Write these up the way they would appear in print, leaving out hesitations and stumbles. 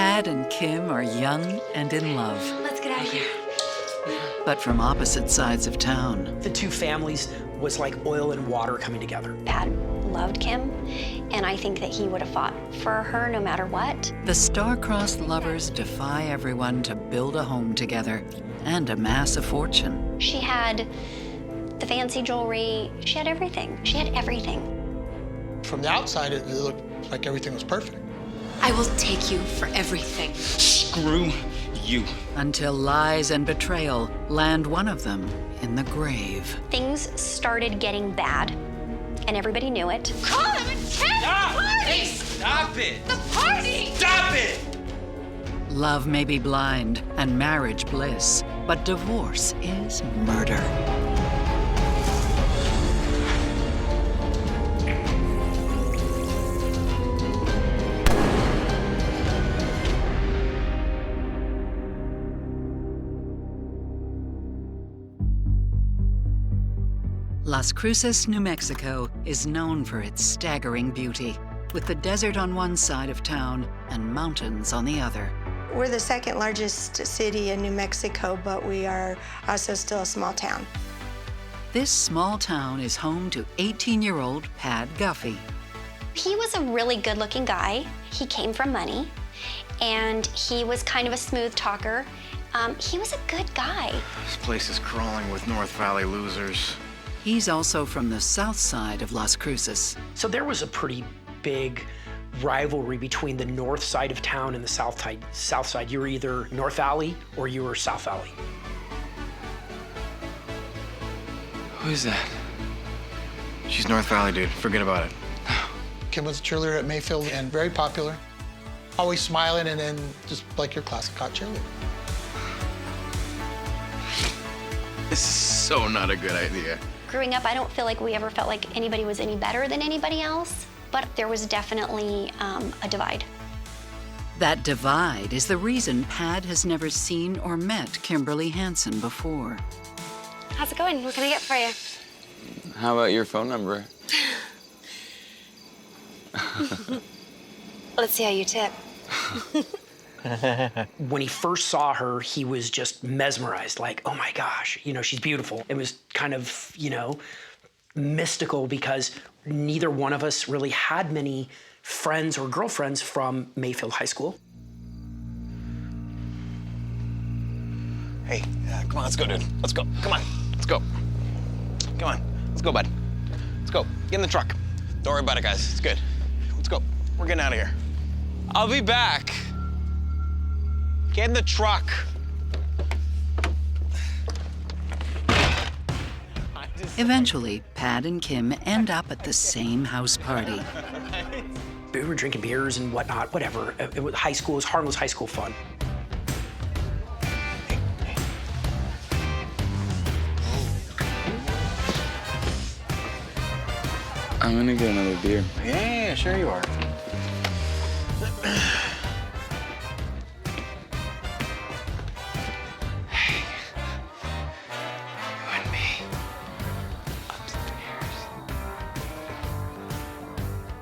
Pad and Kim are young and in love, Let's get out of here. but from opposite sides of town. The two families was like oil and water coming together. Pad loved Kim, and I think that he would have fought for her no matter what. The star-crossed lovers defy everyone to build a home together and amass a fortune. She had the fancy jewelry. She had everything. She had everything. From the outside, it looked like everything was perfect. I will take you for everything. Screw you. Until lies and betrayal land one of them in the grave. Things started getting bad, and everybody knew it. Call him and Stop! Hey, stop it! the party! Stop it! Love may be blind and marriage bliss, but divorce is murder. Las Cruces, New Mexico is known for its staggering beauty, with the desert on one side of town and mountains on the other. We're the second largest city in New Mexico, but we are also still a small town. This small town is home to 18-year-old Pad Guffey. He was a really good-looking guy. He came from money, and he was kind of a smooth talker. He was a good guy. This place is crawling with North Valley losers. He's also from the south side of Las Cruces. So there was a pretty big rivalry between the north side of town and the south side. You were either North Valley or you were South Valley. Who is that? She's North Valley, dude. Forget about it. Kim was a cheerleader at Mayfield and very popular. Always smiling and then just like your classic hot cheerleader. This is so not a good idea. Growing up, I don't feel like we ever felt like anybody was any better than anybody else, but there was definitely a divide. That divide is the reason Pad has never seen or met Kimberly Hansen before. How's it going? What can I get for you? How about your phone number? Let's see how you tip. When he first saw her, he was just mesmerized, like, oh my gosh, she's beautiful. It was kind of, mystical because neither one of us really had many friends or girlfriends from Mayfield High School. Hey, come on, let's go, dude. Let's go. Come on, let's go. Come on, let's go, bud. Let's go. Get in the truck. Don't worry about it, guys. It's good. Let's go. We're getting out of here. I'll be back. Get in the truck. Eventually, Pad and Kim end up at the same house party. We were drinking beers and whatnot, whatever. It was high school, it was harmless high school fun. I'm gonna get another beer. Yeah, sure you are.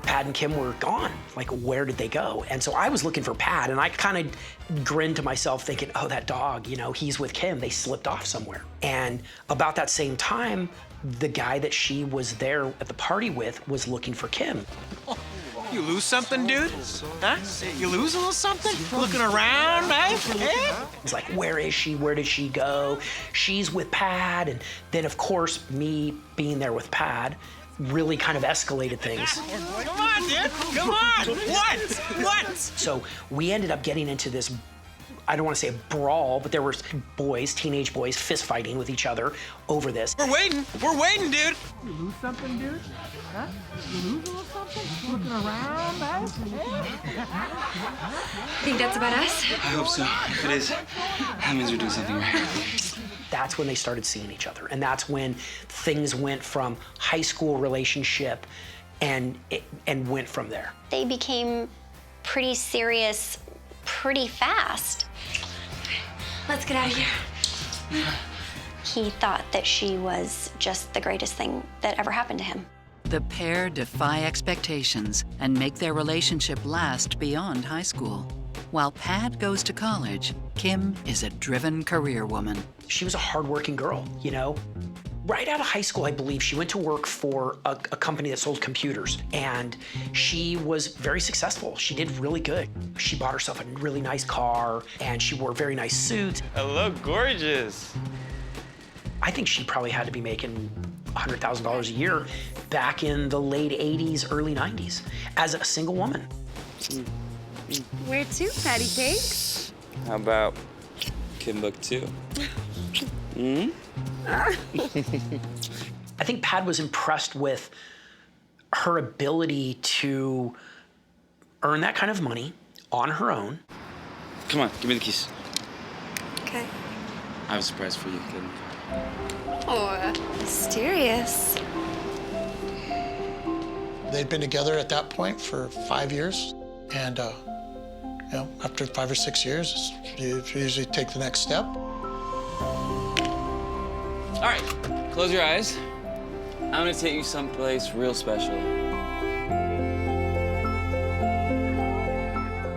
Pad and Kim were gone. Like, where did they go? And so I was looking for Pad, and I kind of grinned to myself thinking, oh, that dog, he's with Kim. They slipped off somewhere. And about that same time, the guy that she was there at the party with was looking for Kim. You lose something, dude? Huh? You lose a little something? Looking around, eh? It's like, where is she? Where did she go? She's with Pad. And then, of course, me being there with Pad really kind of escalated things. Come on, dude. Come on. What? So we ended up getting into this, I don't want to say a brawl, but there were boys, teenage boys, fist fighting with each other over this. We're waiting, dude. You lose something, dude? Huh? You lose a little something? Looking around, guys? Think that's about us? I hope so. If it is, that means we're doing something right. That's when they started seeing each other. And that's when things went from high school relationship and went from there. They became pretty serious pretty fast. Let's get out of here. He thought that she was just the greatest thing that ever happened to him. The pair defy expectations and make their relationship last beyond high school. While Pad goes to college, Kim is a driven career woman. She was a hardworking girl, you know? Right out of high school, I believe, she went to work for a company that sold computers, and she was very successful. She did really good. She bought herself a really nice car, and she wore very nice suits. I look gorgeous. I think she probably had to be making $100,000 a year back in the late 80s, early 90s, as a single woman. Where to, patty cake? How about Timbuktu? Hmm? I think Pad was impressed with her ability to earn that kind of money on her own. Come on, give me the keys. Okay. I have a surprise for you, kid. Oh, mysterious. They'd been together at that point for 5 years, and you know, after 5 or 6 years, you usually take the next step. All right, close your eyes. I'm gonna take you someplace real special.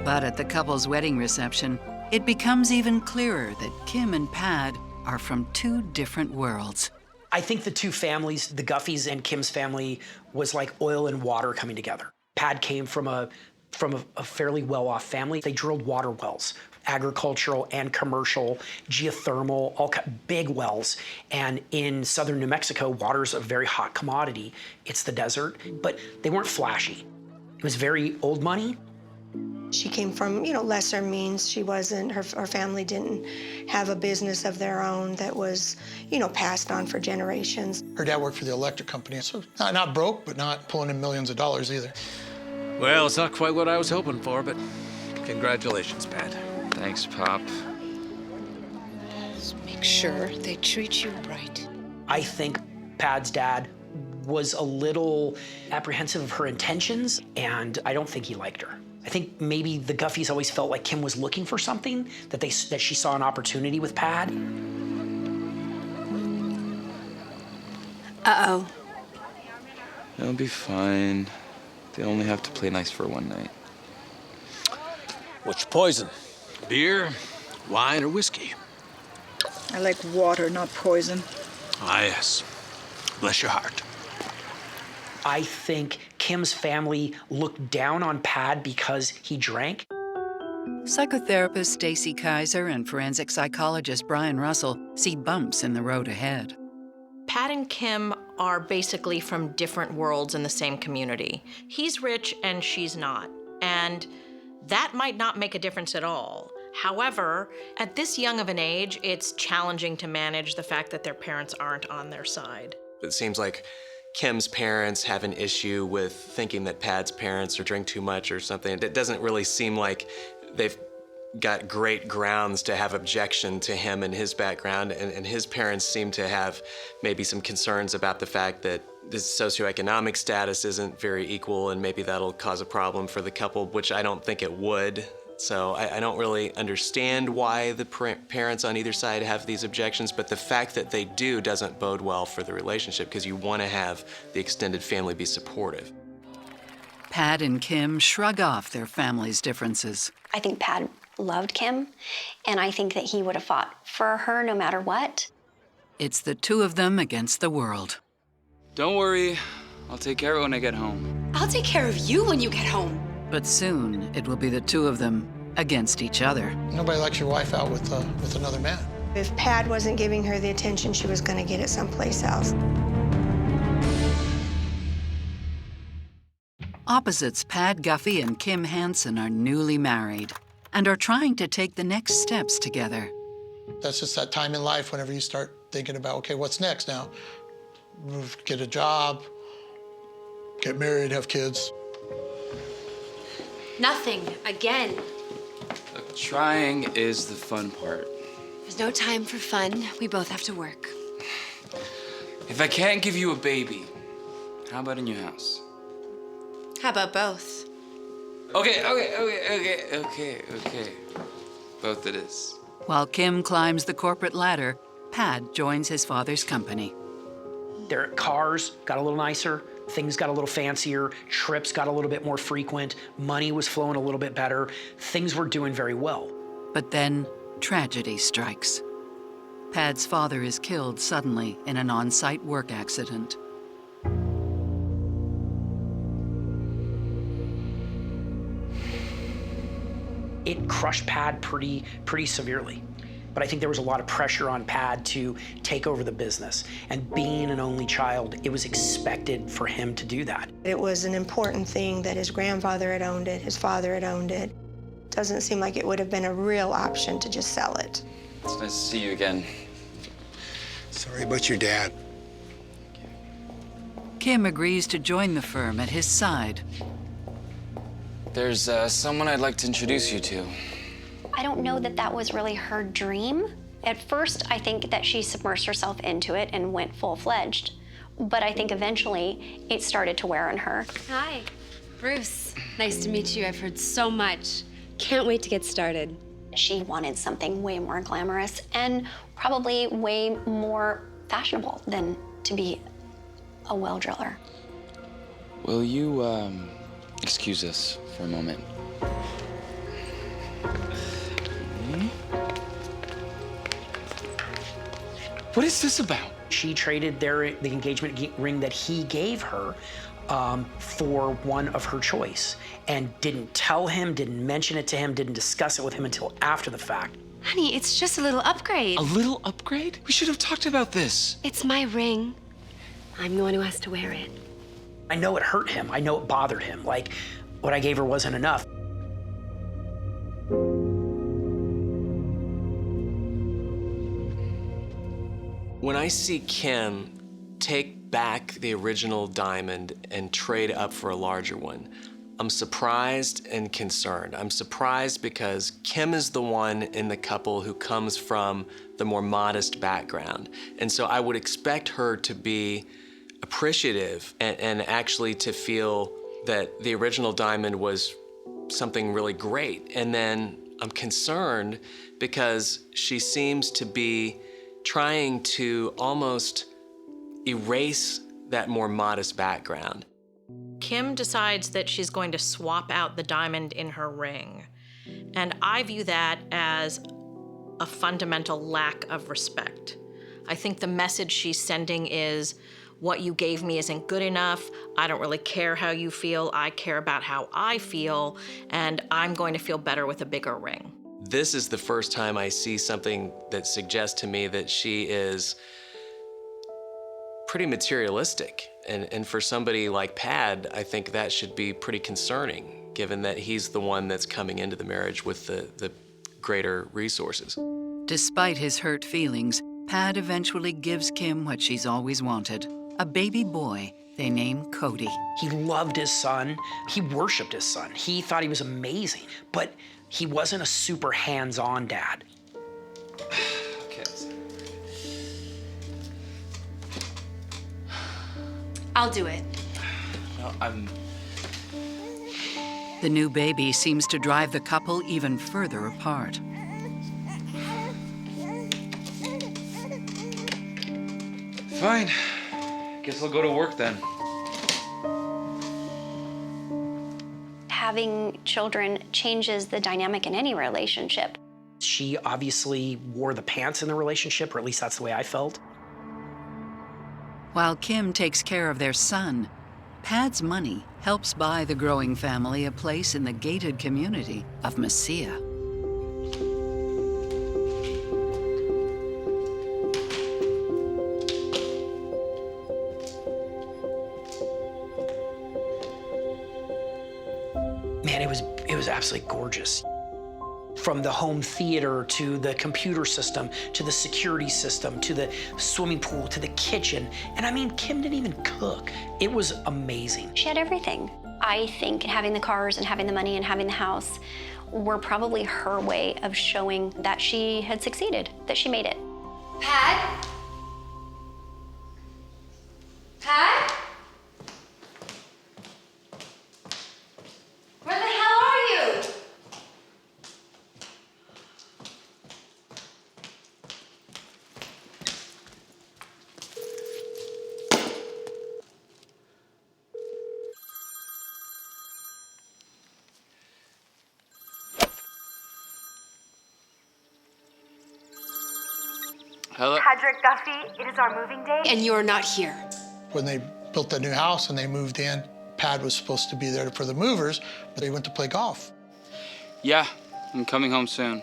But at the couple's wedding reception, it becomes even clearer that Kim and Pad are from two different worlds. I think the two families, the Guffeys and Kim's family, was like oil and water coming together. Pad came from a fairly well-off family. They drilled water wells, agricultural and commercial, geothermal, big wells. And in southern New Mexico, water's a very hot commodity. It's the desert, but they weren't flashy. It was very old money. She came from, you know, lesser means. She wasn't, her family didn't have a business of their own that was, you know, passed on for generations. Her dad worked for the electric company, so not broke, but not pulling in millions of dollars either. Well, it's not quite what I was hoping for, but congratulations, Pat. Thanks, Pop. Just make sure they treat you right. I think Pad's dad was a little apprehensive of her intentions, and I don't think he liked her. I think maybe the Guffeys always felt like Kim was looking for something, that she saw an opportunity with Pad. Uh-oh. It'll be fine. They only have to play nice for one night. Which poison? Beer, wine, or whiskey? I like water, not poison. Ah, yes. Bless your heart. I think Kim's family looked down on Pad because he drank. Psychotherapist Stacy Kaiser and forensic psychologist Brian Russell see bumps in the road ahead. Pat and Kim are basically from different worlds in the same community. He's rich and she's not, and that might not make a difference at all. However, at this young of an age, it's challenging to manage the fact that their parents aren't on their side. It seems like Kim's parents have an issue with thinking that Pad's parents drink too much or something. It doesn't really seem like they've got great grounds to have objection to him and his background, and his parents seem to have maybe some concerns about the fact that his socioeconomic status isn't very equal, and maybe that'll cause a problem for the couple, which I don't think it would. So I don't really understand why the parents on either side have these objections, but the fact that they do doesn't bode well for the relationship, because you want to have the extended family be supportive. Pad and Kim shrug off their family's differences. I think Pad loved Kim, and I think that he would have fought for her no matter what. It's the two of them against the world. Don't worry, I'll take care of it when I get home. I'll take care of you when you get home. But soon, it will be the two of them against each other. Nobody likes your wife out with another man. If Pad wasn't giving her the attention she was going to get it someplace else. Opposites Pad Guffey and Kim Hansen are newly married and are trying to take the next steps together. That's just that time in life whenever you start thinking about, okay, what's next now? Move, get a job, get married, have kids. Nothing, again. Look, trying is the fun part. There's no time for fun. We both have to work. If I can't give you a baby, how about a new house? How about both? Okay. Both it is. While Kim climbs the corporate ladder, Pad joins his father's company. Their cars got a little nicer. Things got a little fancier, trips got a little bit more frequent, money was flowing a little bit better, things were doing very well. But then, tragedy strikes. Pad's father is killed suddenly in an on-site work accident. It crushed Pad pretty severely. But I think there was a lot of pressure on Pad to take over the business. And being an only child, it was expected for him to do that. It was an important thing that his grandfather had owned it, his father had owned it. Doesn't seem like it would have been a real option to just sell it. It's nice to see you again. Sorry about your dad. Kim agrees to join the firm at his side. There's someone I'd like to introduce you to. I don't know that that was really her dream. At first, I think that she submersed herself into it and went full-fledged. But I think eventually it started to wear on her. Hi, Bruce. Nice to meet you. I've heard so much. Can't wait to get started. She wanted something way more glamorous and probably way more fashionable than to be a well driller. Will you, excuse us for a moment? What is this about? She traded the engagement ring that he gave her for one of her choice and didn't tell him, didn't mention it to him, didn't discuss it with him until after the fact. Honey, it's just a little upgrade. A little upgrade? We should have talked about this. It's my ring. I'm the one who has to wear it. I know it hurt him. I know it bothered him. Like, what I gave her wasn't enough. When I see Kim take back the original diamond and trade up for a larger one, I'm surprised and concerned. I'm surprised because Kim is the one in the couple who comes from the more modest background. And so I would expect her to be appreciative and actually to feel that the original diamond was something really great. And then I'm concerned because she seems to be trying to almost erase that more modest background. Kim decides that she's going to swap out the diamond in her ring. And I view that as a fundamental lack of respect. I think the message she's sending is, what you gave me isn't good enough. I don't really care how you feel. I care about how I feel, and I'm going to feel better with a bigger ring. This is the first time I see something that suggests to me that she is pretty materialistic. And for somebody like Pad, I think that should be pretty concerning, given that he's the one that's coming into the marriage with the greater resources. Despite his hurt feelings, Pad eventually gives Kim what she's always wanted, a baby boy they name Cody. He loved his son. He worshiped his son. He thought he was amazing, but he wasn't a super hands-on dad. Okay. I'll do it. No, The new baby seems to drive the couple even further apart. Fine. Guess I'll go to work then. Having children changes the dynamic in any relationship. She obviously wore the pants in the relationship, or at least that's the way I felt. While Kim takes care of their son, Pad's money helps buy the growing family a place in the gated community of Mesilla. Man, it was absolutely gorgeous. From the home theater to the computer system to the security system to the swimming pool to the kitchen. And I mean, Kim didn't even cook. It was amazing. She had everything. I think having the cars and having the money and having the house were probably her way of showing that she had succeeded, that she made it. Pat? Pat? Where the hell are you? Hello? Patrick Duffy, it is our moving day. And you're not here. When they built the new house and they moved in, Pad was supposed to be there for the movers, but they went to play golf. Yeah, I'm coming home soon.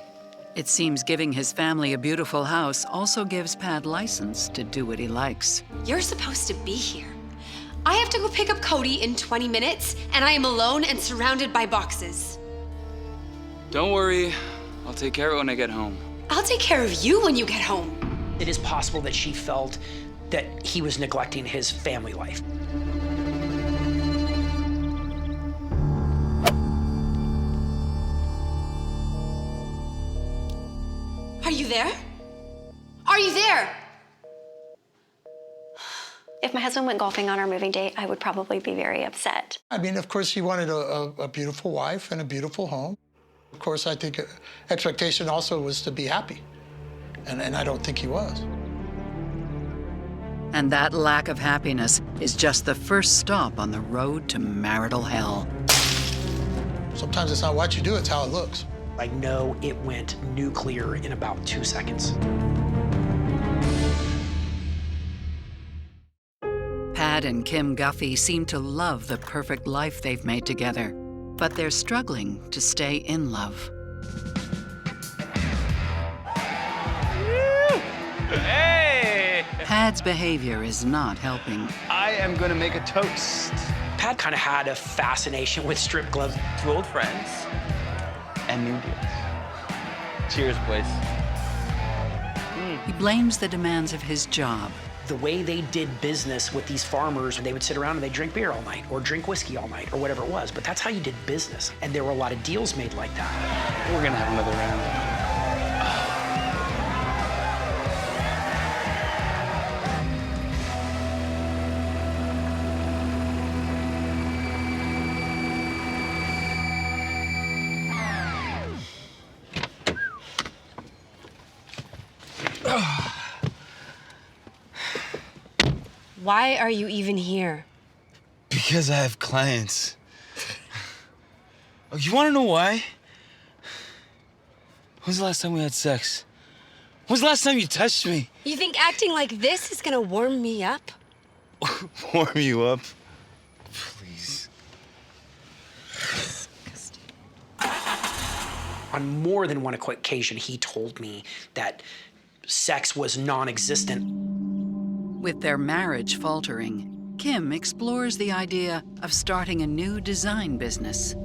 It seems giving his family a beautiful house also gives Pad license to do what he likes. You're supposed to be here. I have to go pick up Cody in 20 minutes, and I am alone and surrounded by boxes. Don't worry, I'll take care of it when I get home. I'll take care of you when you get home. It is possible that she felt that he was neglecting his family life. Are you there? Are you there? If my husband went golfing on our moving date, I would probably be very upset. I mean, of course, he wanted a beautiful wife and a beautiful home. Of course, I think expectation also was to be happy, and I don't think he was. And that lack of happiness is just the first stop on the road to marital hell. Sometimes it's not what you do, it's how it looks. I know it went nuclear in about 2 seconds. Pad and Kim Guffey seem to love the perfect life they've made together, but they're struggling to stay in love. Hey! Pad's behavior is not helping. I am gonna make a toast. Pad kind of had a fascination with strip clubs. To old friends and new deals. Cheers, boys. He blames the demands of his job. The way they did business with these farmers, they would sit around and they'd drink beer all night or drink whiskey all night or whatever it was. But that's how you did business. And there were a lot of deals made like that. We're gonna have another round. Why are you even here? Because I have clients. Oh, you wanna know why? When's the last time we had sex? When's the last time you touched me? You think acting like this is gonna warm me up? Warm you up? Please. On more than one occasion, he told me that sex was non-existent. With their marriage faltering, Kim explores the idea of starting a new design business.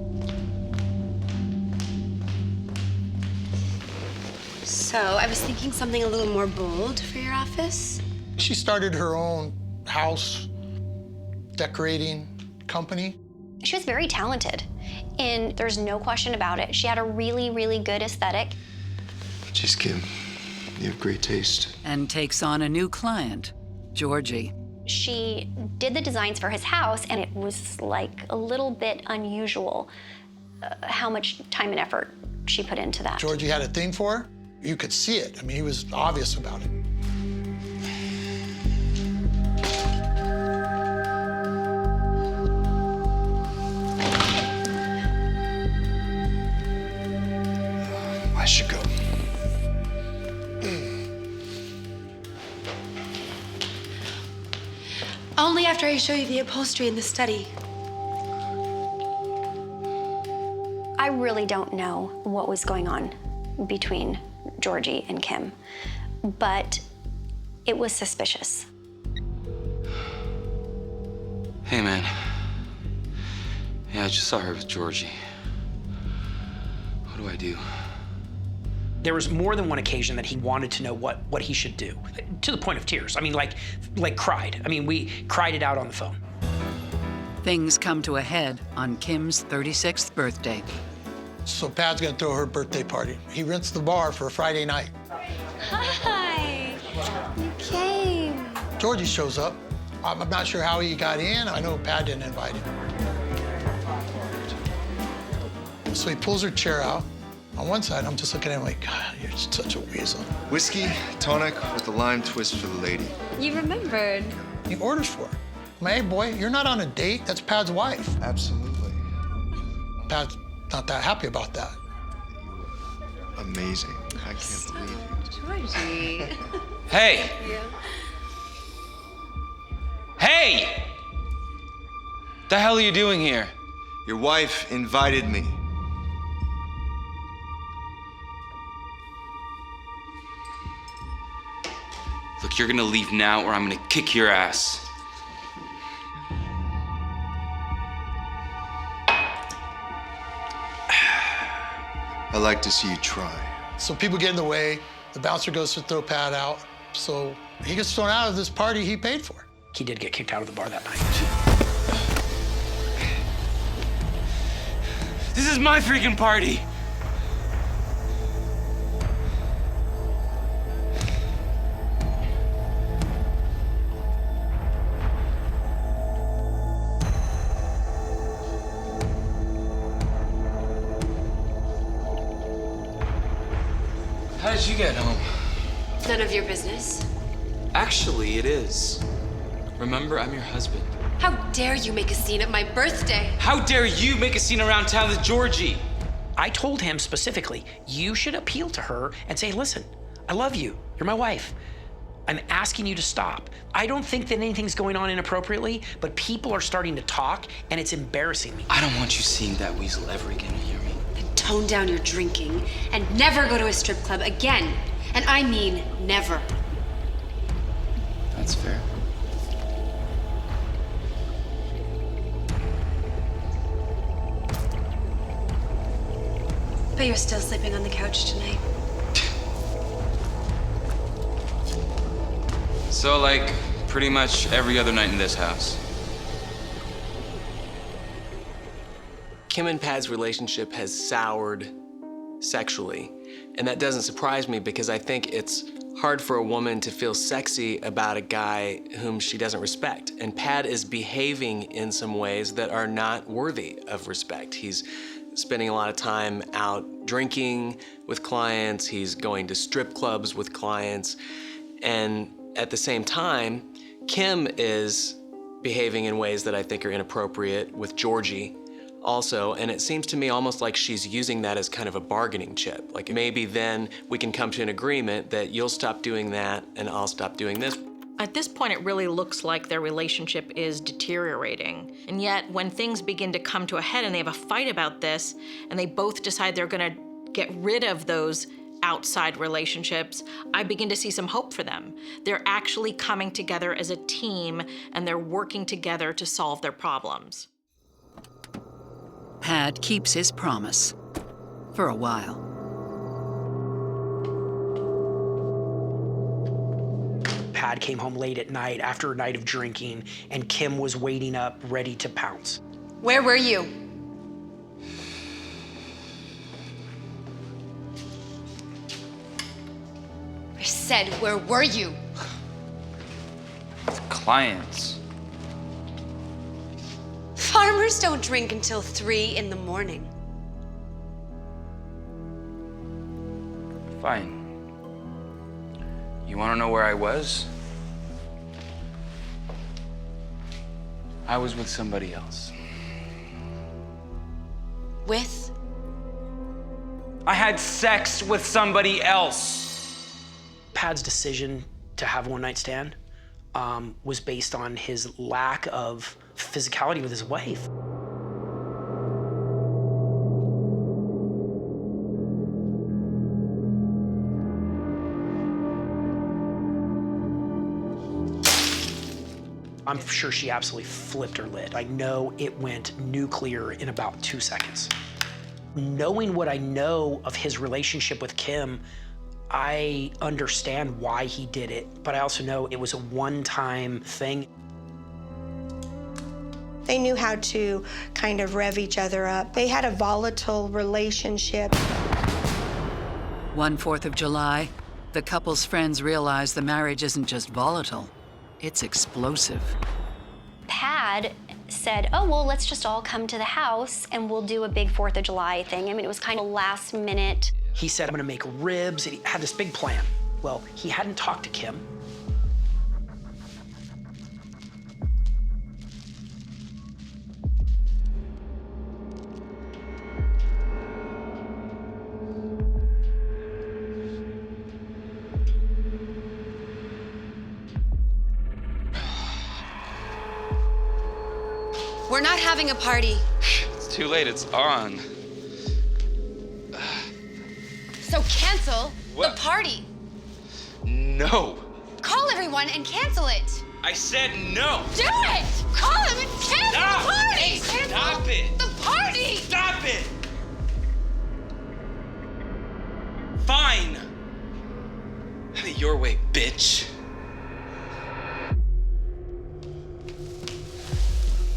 So, I was thinking something a little more bold for your office. She started her own house decorating company. She was very talented, and there's no question about it. She had a really, really good aesthetic. Jeez, Kim, you have great taste. And takes on a new client, Georgie. She did the designs for his house, and it was like a little bit unusual how much time and effort she put into that. Georgie had a thing for her. You could see it. I mean, he was obvious about it. I should go. Only after I show you the upholstery in the study. I really don't know what was going on between Georgie and Kim, but it was suspicious. Hey, man. Yeah, I just saw her with Georgie. What do I do? There was more than one occasion that he wanted to know what he should do, to the point of tears. I mean, like cried. I mean, we cried it out on the phone. Things come to a head on Kim's 36th birthday. So Pat's gonna throw her birthday party. He rents the bar for a Friday night. Hi, you came. Georgie shows up. I'm not sure how he got in. I know Pat didn't invite him. So he pulls her chair out. On one side, I'm just looking at him like, God, you're such a weasel. Whiskey, tonic with a lime twist for the lady. You remembered. He orders for her. Hey, boy, you're not on a date. That's Pat's wife. Absolutely. Pat's not that happy about that. amazing. I can't believe you. Georgie. Hey! Yeah. Hey! The hell are you doing here? Your wife invited me. Look, you're gonna leave now or I'm gonna kick your ass. I like to see you try. So people get in the way. The bouncer goes to throw Pat out. So he gets thrown out of this party he paid for. He did get kicked out of the bar that night. This is my freaking party. How did you get home? None of your business. Actually, it is. Remember, I'm your husband. How dare you make a scene at my birthday? How dare you make a scene around town with Georgie? I told him specifically, you should appeal to her and say, listen, I love you. You're my wife. I'm asking you to stop. I don't think that anything's going on inappropriately, but people are starting to talk and it's embarrassing me. I don't want you seeing that weasel ever again, you hear me? Tone down your drinking and never go to a strip club again. And I mean never. That's fair. But you're still sleeping on the couch tonight. So, like, pretty much every other night in this house. Kim and Pat's relationship has soured sexually. And that doesn't surprise me because I think it's hard for a woman to feel sexy about a guy whom she doesn't respect. And Pat is behaving in some ways that are not worthy of respect. He's spending a lot of time out drinking with clients. He's going to strip clubs with clients. And at the same time, Kim is behaving in ways that I think are inappropriate with Georgie also, and it seems to me almost like she's using that as kind of a bargaining chip. Like maybe then we can come to an agreement that you'll stop doing that and I'll stop doing this. At this point, it really looks like their relationship is deteriorating. And yet, when things begin to come to a head and they have a fight about this, and they both decide they're gonna get rid of those outside relationships, I begin to see some hope for them. They're actually coming together as a team, and they're working together to solve their problems. Pad keeps his promise. For a while. Pad came home late at night after a night of drinking, and Kim was waiting up, ready to pounce. Where were you? I said, where were you? Clients. Farmers don't drink until 3 in the morning. Fine. You want to know where I was? I was with somebody else. With? I had sex with somebody else. Pad's decision to have a one-night stand was based on his lack of physicality with his wife. I'm sure she absolutely flipped her lid. I know it went nuclear in about 2 seconds. Knowing what I know of his relationship with Kim, I understand why he did it, but I also know it was a one-time thing. They knew how to kind of rev each other up. They had a volatile relationship. One 4th of July, the couple's friends realize the marriage isn't just volatile, it's explosive. Pad said, oh, well, let's just all come to the house and we'll do a big 4th of July thing. I mean, it was kind of last minute. He said, I'm gonna make ribs, and he had this big plan. Well, he hadn't talked to Kim. We're not having a party. It's too late, it's on. So cancel What? the party. No. Call everyone and cancel it. I said no. Do it! Call them and cancel Stop! the party! Hey, stop it! The party! Stop it! Fine. Have it your way, bitch.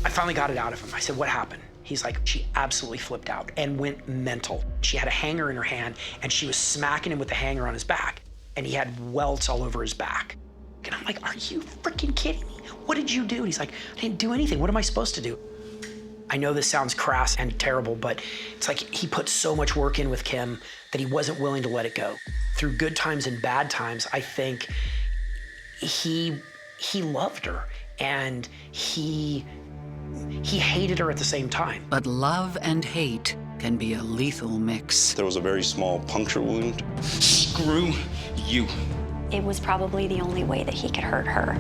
I finally got it out of him. I said, what happened? He's like, she absolutely flipped out and went mental. She had a hanger in her hand and she was smacking him with the hanger on his back. And he had welts all over his back. And I'm like, are you freaking kidding me? What did you do? And he's like, I didn't do anything. What am I supposed to do? I know this sounds crass and terrible, but it's like he put so much work in with Kim that he wasn't willing to let it go. Through good times and bad times, I think he loved her and he hated her at the same time. But love and hate can be a lethal mix. There was a very small puncture wound. Screw you. It was probably the only way that he could hurt her.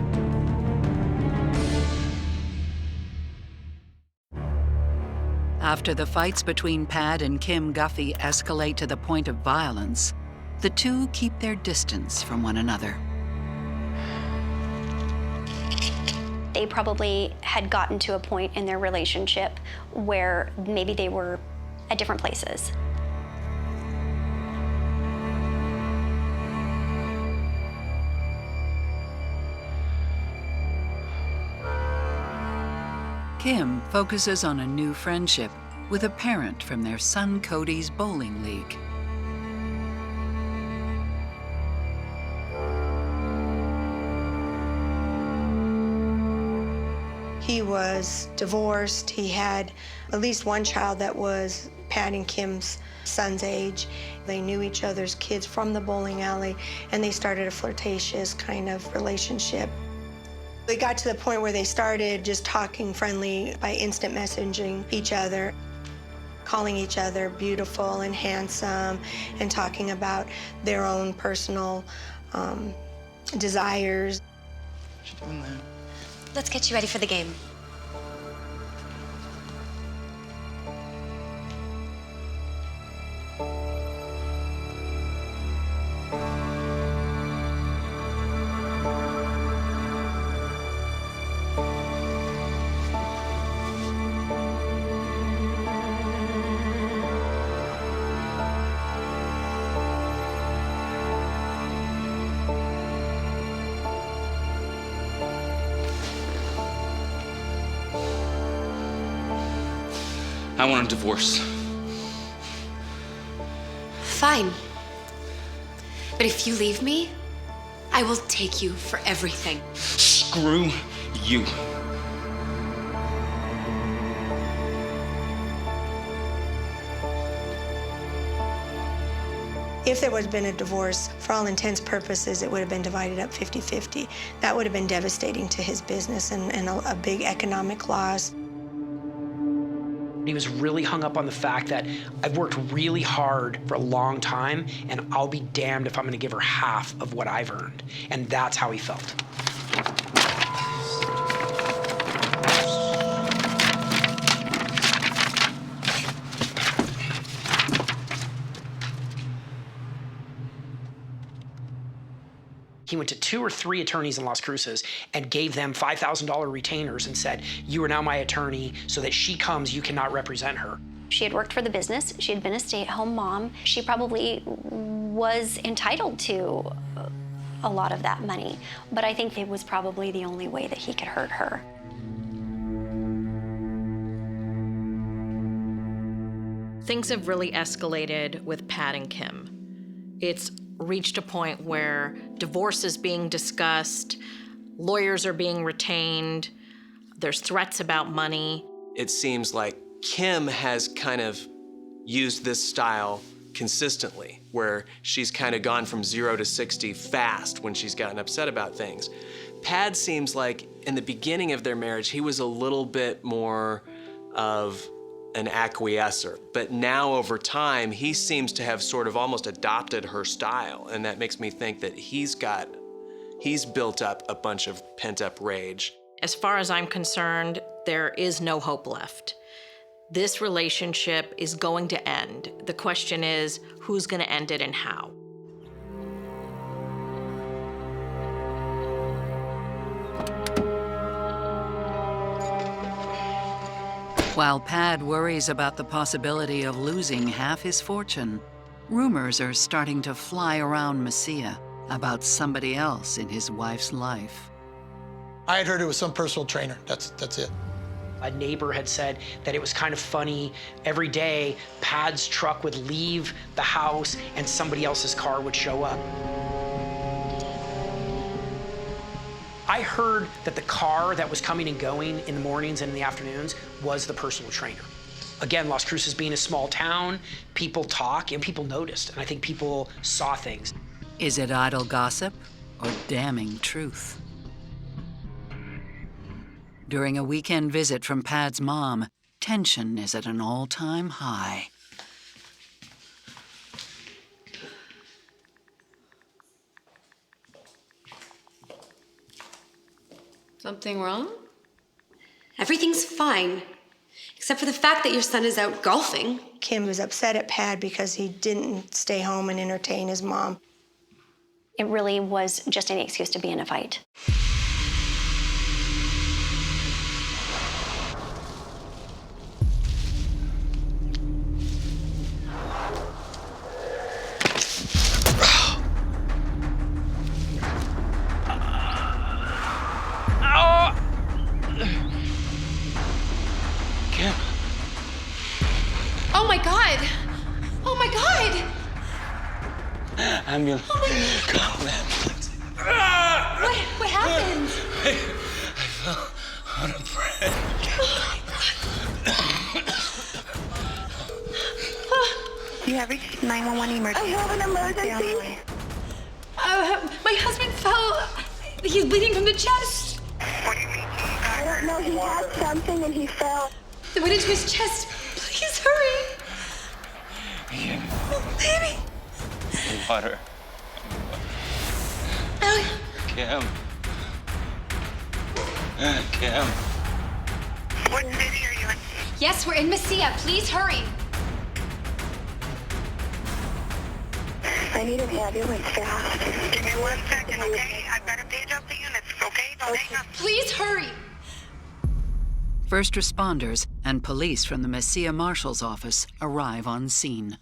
After the fights between Pad and Kim Guffey escalate to the point of violence, the two keep their distance from one another. They probably had gotten to a point in their relationship where maybe they were at different places. Kim focuses on a new friendship with a parent from their son Cody's bowling league. He was divorced. He had at least one child that was Pat and Kim's son's age. They knew each other's kids from the bowling alley, and they started a flirtatious kind of relationship. They got to the point where they started just talking friendly by instant messaging each other, calling each other beautiful and handsome, and talking about their own personal desires. What you doing there? Let's get you ready for the game. I want a divorce. Fine. But if you leave me, I will take you for everything. Screw you. If there was been a divorce, for all intents and purposes, it would have been divided up 50-50. That would have been devastating to his business and a big economic loss. He was really hung up on the fact that I've worked really hard for a long time, and I'll be damned if I'm gonna give her half of what I've earned. And that's how he felt. He went to 2 or 3 attorneys in Las Cruces and gave them $5,000 retainers and said, you are now my attorney, so that she comes, you cannot represent her. She had worked for the business. She had been a stay-at-home mom. She probably was entitled to a lot of that money, but I think it was probably the only way that he could hurt her. Things have really escalated with Pat and Kim. It's reached a point where divorce is being discussed, lawyers are being retained, there's threats about money. It seems like Kim has kind of used this style consistently, where she's kind of gone from 0 to 60 fast when she's gotten upset about things. Pad seems like in the beginning of their marriage, he was a little bit more of an acquiescer, but now over time, he seems to have sort of almost adopted her style, and that makes me think that he's built up a bunch of pent-up rage. As far as I'm concerned, There is no hope left. This relationship is going to end. The question is, who's going to end it and how? While Pad worries about the possibility of losing half his fortune, rumors are starting to fly around Mesilla about somebody else in his wife's life. I had heard it was some personal trainer. That's it. A neighbor had said that it was kind of funny. Every day, Pad's truck would leave the house and somebody else's car would show up. I heard that the car that was coming and going in the mornings and in the afternoons was the personal trainer. Again, Las Cruces being a small town, people talk and people noticed, and I think people saw things. Is it idle gossip or damning truth? During a weekend visit from Pad's mom, tension is at an all-time high. Something wrong? Everything's fine, except for the fact that your son is out golfing. Kim was upset at Pad because he didn't stay home and entertain his mom. It really was just an excuse to be in a fight. Oh my God! Oh my God! Ambulance. Oh my... Call an ambulance. What happened? I fell on a bridge. You have reached 911 emergency. I have an emergency. My husband fell. He's bleeding from the chest. What do you mean? I don't know. He had something and he fell. It went into his chest. Please hurry. Baby. Water. Kim. Kim. What city are you in? Yes, we're in Mesilla. Please hurry. I need an ambulance fast. Give me 1 second, okay? I've got to page up the units, okay? Don't hang up. Please hurry. First responders and police from the Mesilla Marshal's office arrive on scene.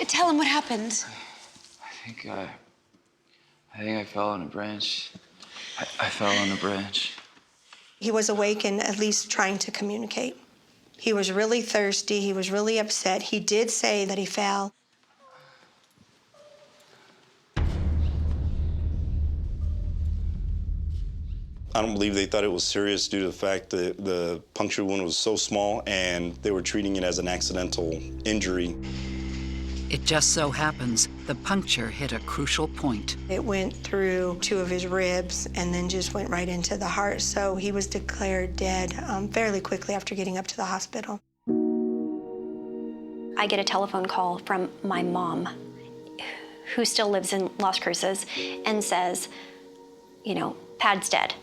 Tell him what happened. I think I fell on a branch. I fell on a branch. He was awake and at least trying to communicate. He was really thirsty. He was really upset. He did say that he fell. I don't believe they thought it was serious due to the fact that the puncture wound was so small and they were treating it as an accidental injury. It just so happens the puncture hit a crucial point. It went through 2 of his ribs and then just went right into the heart. So he was declared dead fairly quickly after getting up to the hospital. I get a telephone call from my mom, who still lives in Las Cruces, and says, you know, Pad's dead.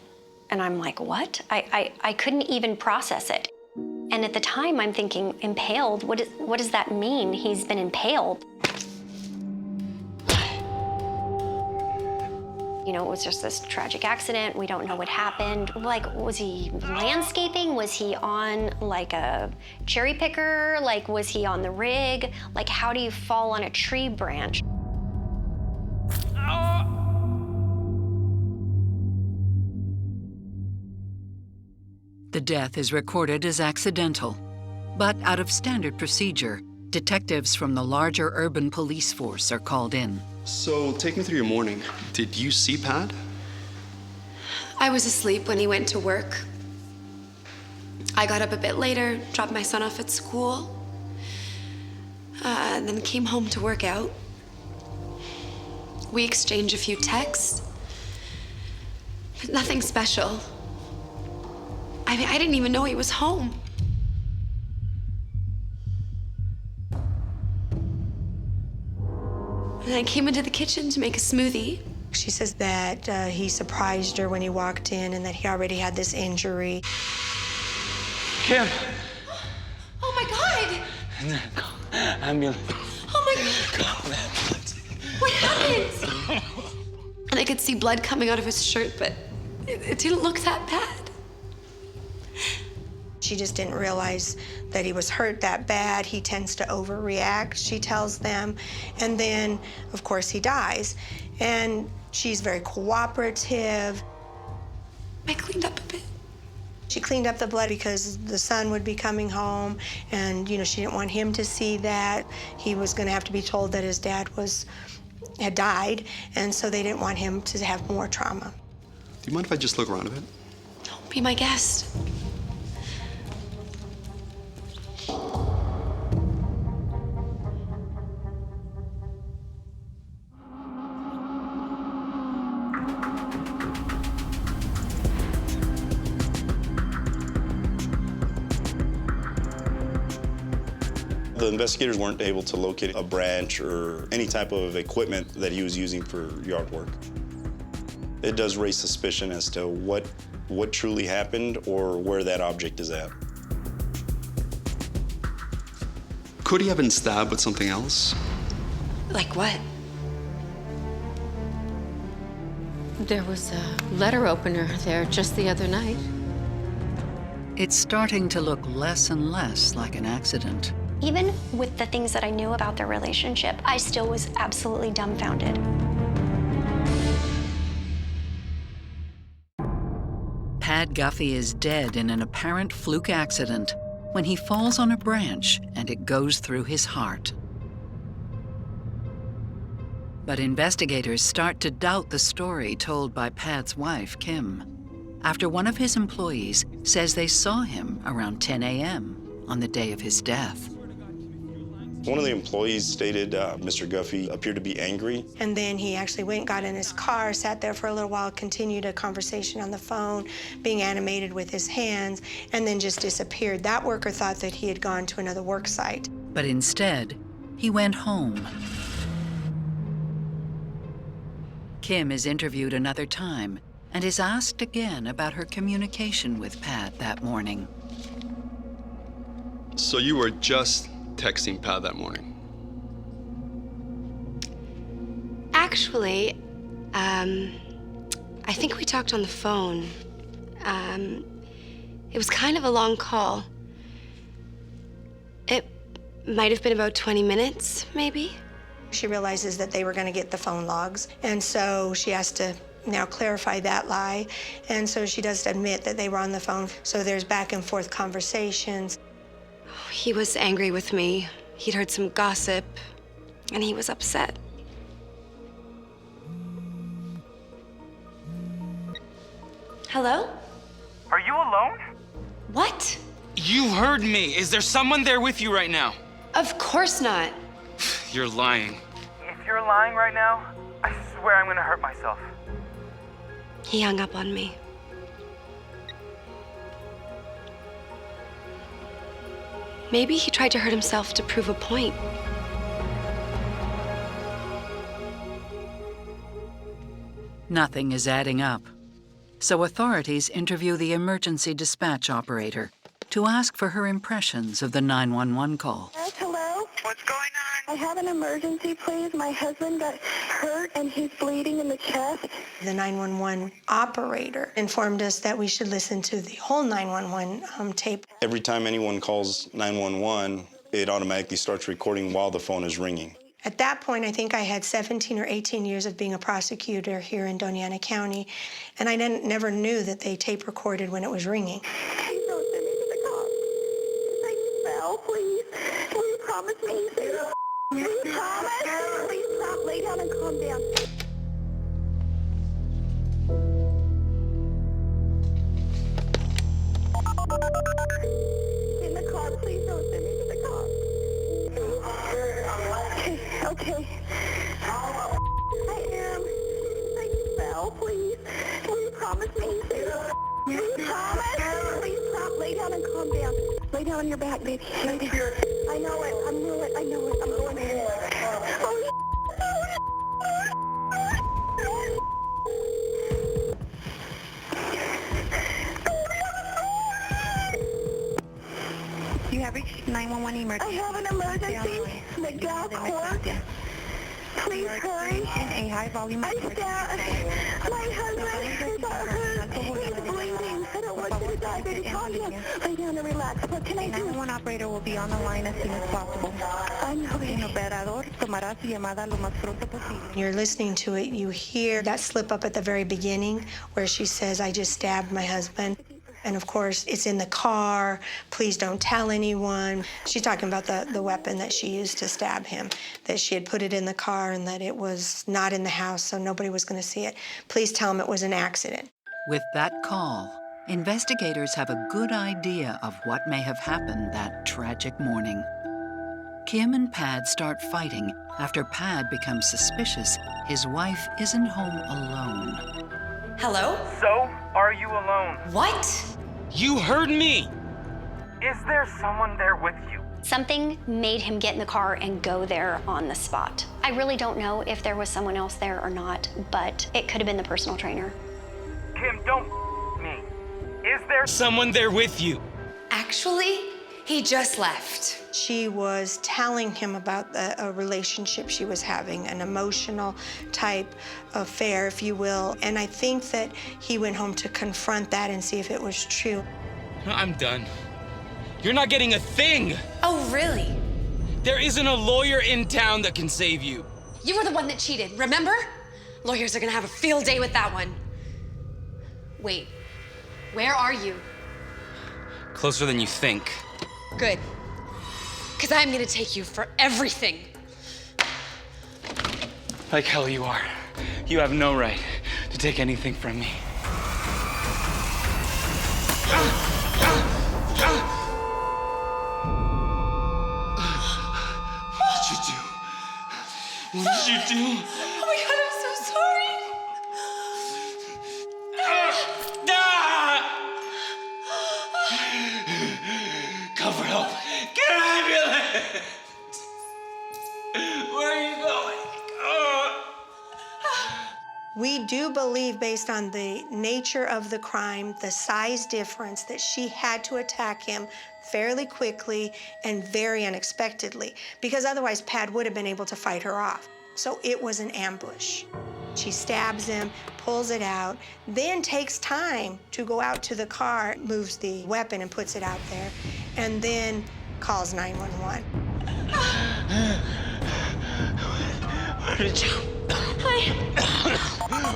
And I'm like, what? I couldn't even process it. And at the time, I'm thinking, impaled? What does that mean? He's been impaled. You know, it was just this tragic accident. We don't know what happened. Like, was he landscaping? Was he on, like, a cherry picker? Like, was he on the rig? Like, how do you fall on a tree branch? The death is recorded as accidental, but out of standard procedure, detectives from the larger urban police force are called in. So, take me through your morning. Did you see Pad? I was asleep when he went to work. I got up a bit later, dropped my son off at school, and then came home to work out. We exchanged a few texts, but nothing special. I mean, I didn't even know he was home. And I came into the kitchen to make a smoothie, She says that he surprised her when he walked in and that he already had this injury. Kim! Oh my God! Ambulance. Oh my God! What happened? And I could see blood coming out of his shirt, but it didn't look that bad. She just didn't realize that he was hurt that bad. He tends to overreact, she tells them. And then, of course, he dies. And she's very cooperative. I cleaned up a bit. She cleaned up the blood because the son would be coming home, and she didn't want him to see that. He was going to have to be told that his dad had died, and so they didn't want him to have more trauma. Do you mind if I just look around a bit? Be my guest. The investigators weren't able to locate a branch or any type of equipment that he was using for yard work. It does raise suspicion as to what truly happened or where that object is at. Could he have been stabbed with something else? Like what? There was a letter opener there just the other night. It's starting to look less and less like an accident. Even with the things that I knew about their relationship, I still was absolutely dumbfounded. Pad Guffey is dead in an apparent fluke accident when he falls on a branch and it goes through his heart. But investigators start to doubt the story told by Pad's wife, Kim, after one of his employees says they saw him around 10 a.m. on the day of his death. One of the employees stated Mr. Guffey appeared to be angry. And then he actually went and got in his car, sat there for a little while, continued a conversation on the phone, being animated with his hands, and then just disappeared. That worker thought that he had gone to another work site. But instead, he went home. Kim is interviewed another time and is asked again about her communication with Pad that morning. So you were just texting Pad that morning? Actually, I think we talked on the phone. It was kind of a long call. It might have been about 20 minutes, maybe. She realizes that they were going to get the phone logs, and so she has to now clarify that lie. And so she does admit that they were on the phone. So there's back and forth conversations. He was angry with me. He'd heard some gossip, and he was upset. Hello? Are you alone? What? You heard me. Is there someone there with you right now? Of course not. You're lying. If you're lying right now, I swear I'm gonna hurt myself. He hung up on me. Maybe he tried to hurt himself to prove a point. Nothing is adding up. So authorities interview the emergency dispatch operator to ask for her impressions of the 911 call. Yes, hello? What's going on? I have an emergency, please. My husband got hurt and he's bleeding in the chest. The 911 operator informed us that we should listen to the whole 911 tape. Every time anyone calls 911, it automatically starts recording while the phone is ringing. At that point, I think I had 17 or 18 years of being a prosecutor here in Doña Ana County, and I never knew that they tape recorded when it was ringing. Please don't send me to the cops. I fell, please. Will you promise me? Please promise? Please stop. Lay down and calm down. In the car, please don't send me to the cops. Okay. I am. I fell, please. Will you promise me? Please promise? Please stop. Lay down and calm down. Lay down on your back, baby. Lay down. I know it. I know it. I know it. I'm going in. Oh, You have reached 911 emergency. I have an emergency. The gal court. Please hurry. A high volume. My husband is hurt. He's bleeding. I don't want you to die, baby. Calm down. Lay down and relax. What can I do? 911 operator will be on the line as soon as possible. I know. El operador tomará su llamada lo más pronto posible. You're listening to it, you hear that slip up at the very beginning where she says, I just stabbed my husband. And of course, it's in the car. Please don't tell anyone. She's talking about the weapon that she used to stab him, that she had put it in the car and that it was not in the house, so nobody was going to see it. Please tell him it was an accident. With that call, investigators have a good idea of what may have happened that tragic morning. Kim and Pad start fighting after Pad becomes suspicious his wife isn't home alone. Hello? So, are you alone? What? You heard me! Is there someone there with you? Something made him get in the car and go there on the spot. I really don't know if there was someone else there or not, but it could have been the personal trainer. Kim, don't me. Is there someone there with you? Actually, he just left. She was telling him about a relationship she was having, an emotional type affair, if you will. And I think that he went home to confront that and see if it was true. I'm done. You're not getting a thing. Oh, really? There isn't a lawyer in town that can save you. You were the one that cheated, remember? Lawyers are gonna have a field day with that one. Wait, where are you? Closer than you think. Good. Because I'm gonna take you for everything. Like hell you are. You have no right to take anything from me. What did you do? What did you do? Oh my God, I'm so sorry. Call for help. Get an ambulance! Where are you going? We do believe, based on the nature of the crime, the size difference, that she had to attack him fairly quickly and very unexpectedly, because otherwise Pad would have been able to fight her off. So it was an ambush. She stabs him, pulls it out, then takes time to go out to the car, moves the weapon and puts it out there, and then calls 911. Where did you...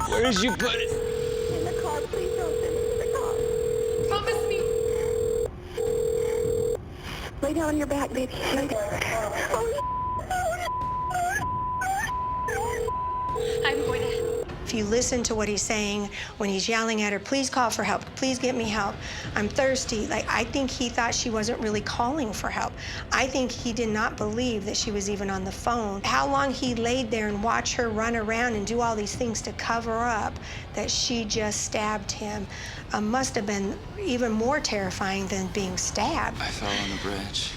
Where did you put it? In the car, please don't send it to the car. Promise me. Lay down on your back, baby. Lay down. I'm going to... If you listen to what he's saying when he's yelling at her, please call for help, please get me help, I'm thirsty. Like, I think he thought she wasn't really calling for help. I think he did not believe that she was even on the phone. How long he laid there and watched her run around and do all these things to cover up that she just stabbed him must have been even more terrifying than being stabbed. I fell on the branch.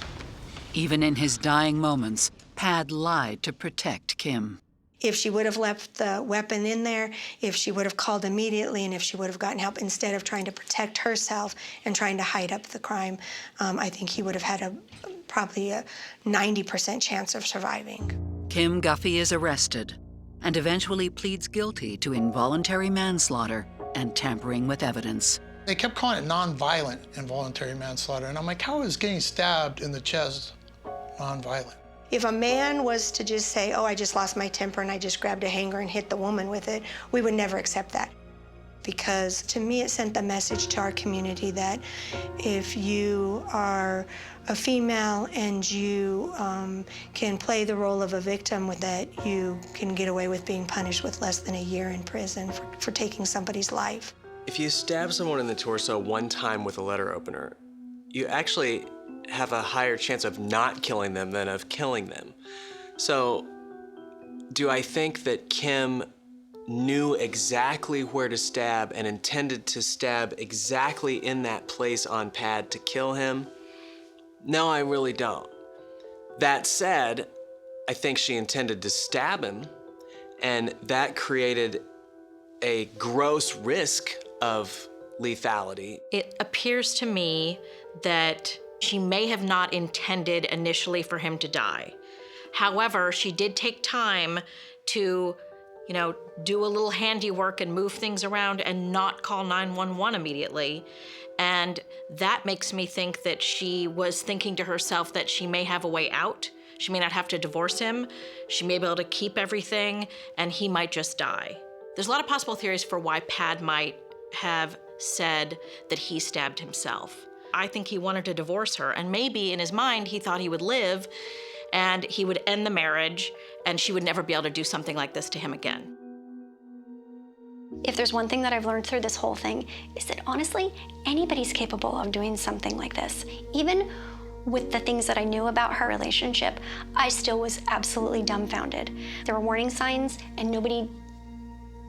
Even in his dying moments, Pad lied to protect Kim. If she would have left the weapon in there, if she would have called immediately, and if she would have gotten help instead of trying to protect herself and trying to hide up the crime, I think he would have had probably a 90% chance of surviving. Kim Guffey is arrested and eventually pleads guilty to involuntary manslaughter and tampering with evidence. They kept calling it non-violent involuntary manslaughter, and I'm like, how is getting stabbed in the chest non-violent? If a man was to just say, oh, I just lost my temper and I just grabbed a hanger and hit the woman with it, we would never accept that. Because to me, it sent the message to our community that if you are a female and you can play the role of a victim with that, you can get away with being punished with less than a year in prison for taking somebody's life. If you stab someone in the torso one time with a letter opener, you actually have a higher chance of not killing them than of killing them. So, do I think that Kim knew exactly where to stab and intended to stab exactly in that place on Pad to kill him? No, I really don't. That said, I think she intended to stab him, and that created a gross risk of lethality. It appears to me that She may have not intended initially for him to die. However, she did take time to, do a little handiwork and move things around and not call 911 immediately. And that makes me think that she was thinking to herself that she may have a way out. She may not have to divorce him. She may be able to keep everything, and he might just die. There's a lot of possible theories for why Pad might have said that he stabbed himself. I think he wanted to divorce her, and maybe in his mind he thought he would live and he would end the marriage and she would never be able to do something like this to him again. If there's one thing that I've learned through this whole thing, is that honestly, anybody's capable of doing something like this. Even with the things that I knew about her relationship, I still was absolutely dumbfounded. There were warning signs and nobody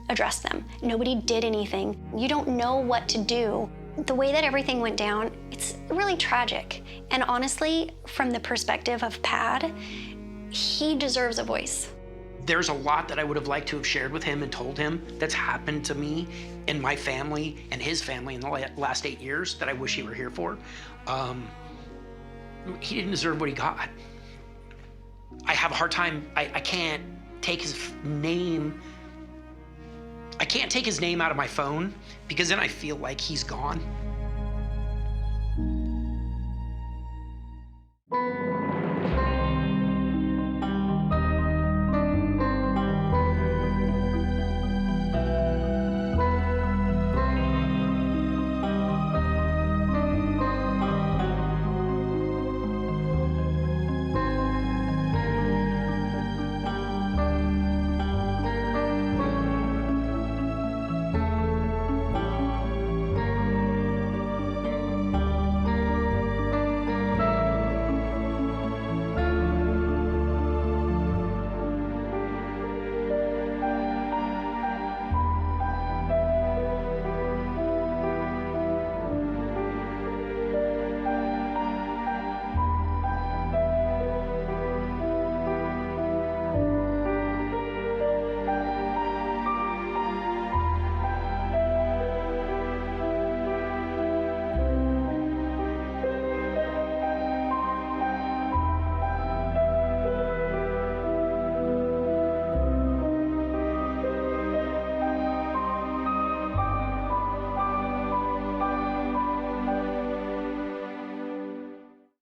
addressed them. Nobody did anything. You don't know what to do. The way that everything went down, it's really tragic. And honestly, from the perspective of Pad, he deserves a voice. There's a lot that I would have liked to have shared with him and told him that's happened to me and my family and his family in the last 8 years that I wish he were here for. He didn't deserve what he got. I have a hard time, I can't take his name. I can't take his name out of my phone because then I feel like he's gone.